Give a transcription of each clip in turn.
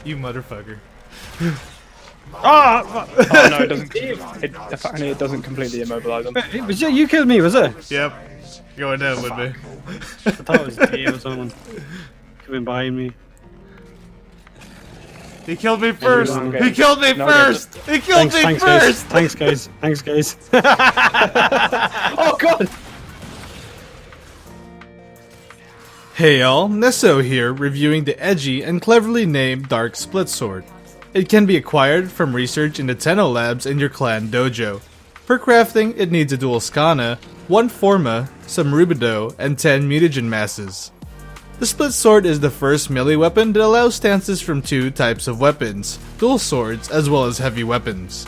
You motherfucker. Oh no, it doesn't. Apparently, it doesn't completely immobilize them. It was you killed me, was it? Yep. Going down with me. I thought it was Dave or someone coming behind me. He killed me first! Okay. He killed me No, first! He killed me Thanks, first! guys. Thanks, guys. Oh god! Hey y'all, Nesso here, reviewing the edgy and cleverly named Dark Split Sword. It can be acquired from research in the Tenno labs in your clan dojo. For crafting, it needs a dual skana, 1 forma, some rubido, and 10 mutagen masses. The split sword is the first melee weapon that allows stances from 2 types of weapons, dual swords as well as heavy weapons.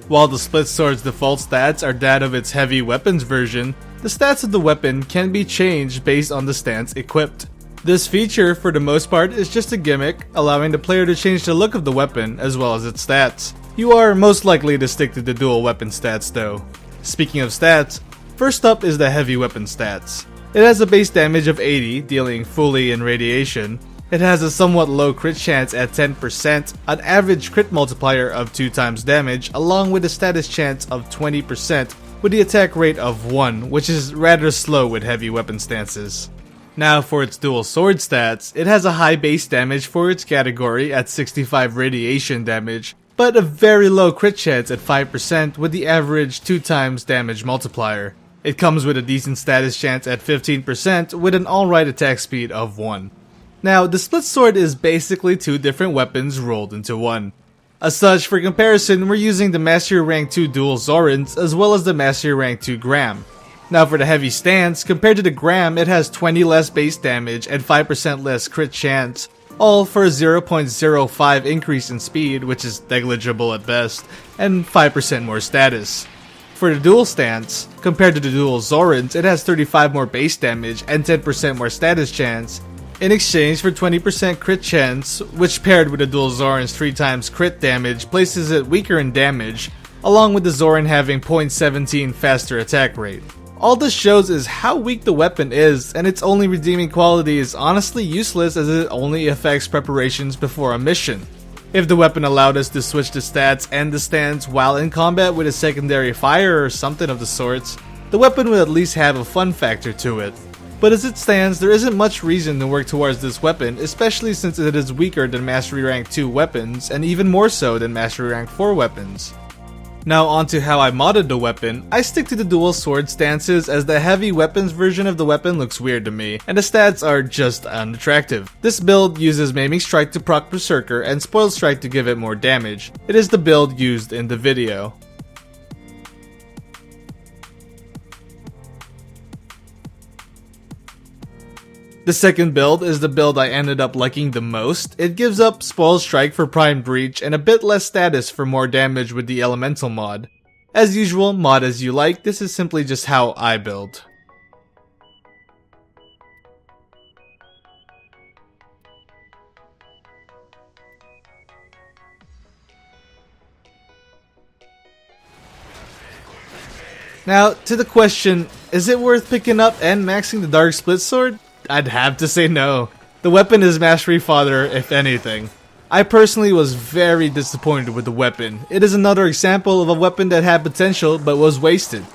While the split sword's default stats are that of its heavy weapons version, the stats of the weapon can be changed based on the stance equipped. This feature, for the most part, is just a gimmick, allowing the player to change the look of the weapon as well as its stats. You are most likely to stick to the dual weapon stats though. Speaking of stats, first up is the heavy weapon stats. It has a base damage of 80, dealing fully in radiation. It has a somewhat low crit chance at 10%, an average crit multiplier of 2 times damage, along with a status chance of 20%, with the attack rate of 1, which is rather slow with heavy weapon stances. Now for its dual sword stats, it has a high base damage for its category at 65 radiation damage, but a very low crit chance at 5% with the average 2 times damage multiplier. It comes with a decent status chance at 15% with an alright attack speed of 1. Now, the split sword is basically 2 different weapons rolled into one. As such, for comparison, we're using the Mastery Rank 2 Dual Zorans as well as the Mastery Rank 2 Gram. Now for the heavy stance, compared to the Gram, it has 20 less base damage and 5% less crit chance, all for a 0.05 increase in speed, which is negligible at best, and 5% more status. For the dual stance, compared to the Dual Zorans, it has 35 more base damage and 10% more status chance, in exchange for 20% crit chance, which paired with the Dual Zoran's 3 times crit damage places it weaker in damage, along with the Zoran having 0.17 faster attack rate. All this shows is how weak the weapon is, and its only redeeming quality is honestly useless as it only affects preparations before a mission. If the weapon allowed us to switch the stats and the stance while in combat with a secondary fire or something of the sorts, the weapon would at least have a fun factor to it. But as it stands, there isn't much reason to work towards this weapon, especially since it is weaker than Mastery Rank 2 weapons, and even more so than Mastery Rank 4 weapons. Now onto how I modded the weapon. I stick to the dual sword stances as the heavy weapons version of the weapon looks weird to me, and the stats are just unattractive. This build uses Maiming Strike to proc Berserker and Spoiled Strike to give it more damage. It is the build used in the video. The second build is the build I ended up liking the most. It gives up Spoiled Strike for Prime Breach and a bit less status for more damage with the Elemental mod. As usual, mod as you like, this is simply just how I build. Now, to the question, is it worth picking up and maxing the Dark Split Sword? I'd have to say no. The weapon is mastery fodder, if anything. I personally was very disappointed with the weapon. It is another example of a weapon that had potential but was wasted.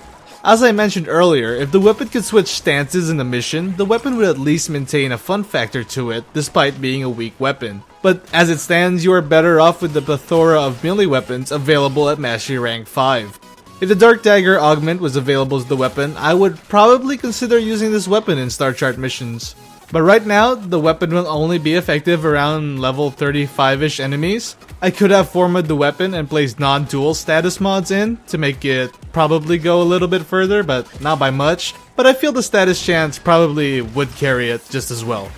As I mentioned earlier, if the weapon could switch stances in a mission, the weapon would at least maintain a fun factor to it despite being a weak weapon. But as it stands, you are better off with the plethora of melee weapons available at Mastery Rank 5. If the Dark Dagger augment was available as the weapon, I would probably consider using this weapon in Star Chart missions. But right now, the weapon will only be effective around level 35-ish enemies. I could have formatted the weapon and placed non-dual status mods in to make it probably go a little bit further, but not by much. But I feel the status chance probably would carry it just as well.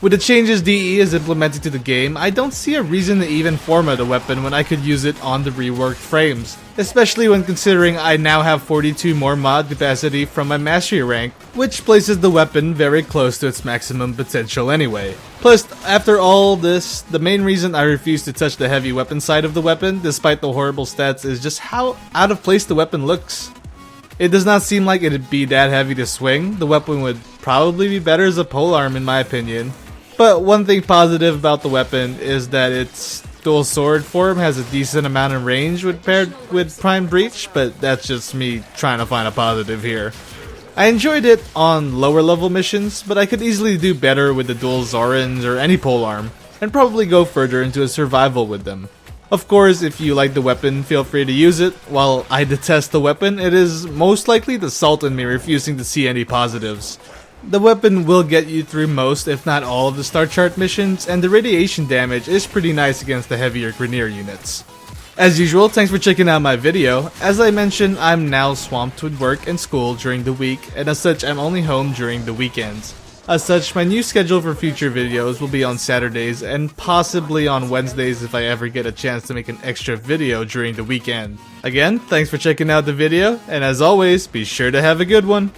With the changes DE is implemented to the game, I don't see a reason to even format a weapon when I could use it on the reworked frames. Especially when considering I now have 42 more mod capacity from my mastery rank, which places the weapon very close to its maximum potential anyway. Plus, after all this, the main reason I refuse to touch the heavy weapon side of the weapon, despite the horrible stats, is just how out of place the weapon looks. It does not seem like it'd be that heavy to swing. The weapon would probably be better as a polearm in my opinion. But one thing positive about the weapon is that its dual sword form has a decent amount of range when paired with Prime Breach, but that's just me trying to find a positive here. I enjoyed it on lower level missions, but I could easily do better with the dual Zorans or any polearm, and probably go further into a survival with them. Of course, if you like the weapon, feel free to use it. While I detest the weapon, it is most likely the salt in me refusing to see any positives. The weapon will get you through most, if not all, of the star chart missions, and the radiation damage is pretty nice against the heavier Grineer units. As usual, thanks for checking out my video. As I mentioned, I'm now swamped with work and school during the week, and as such, I'm only home during the weekends. As such, my new schedule for future videos will be on Saturdays and possibly on Wednesdays if I ever get a chance to make an extra video during the weekend. Again, thanks for checking out the video, and as always, be sure to have a good one.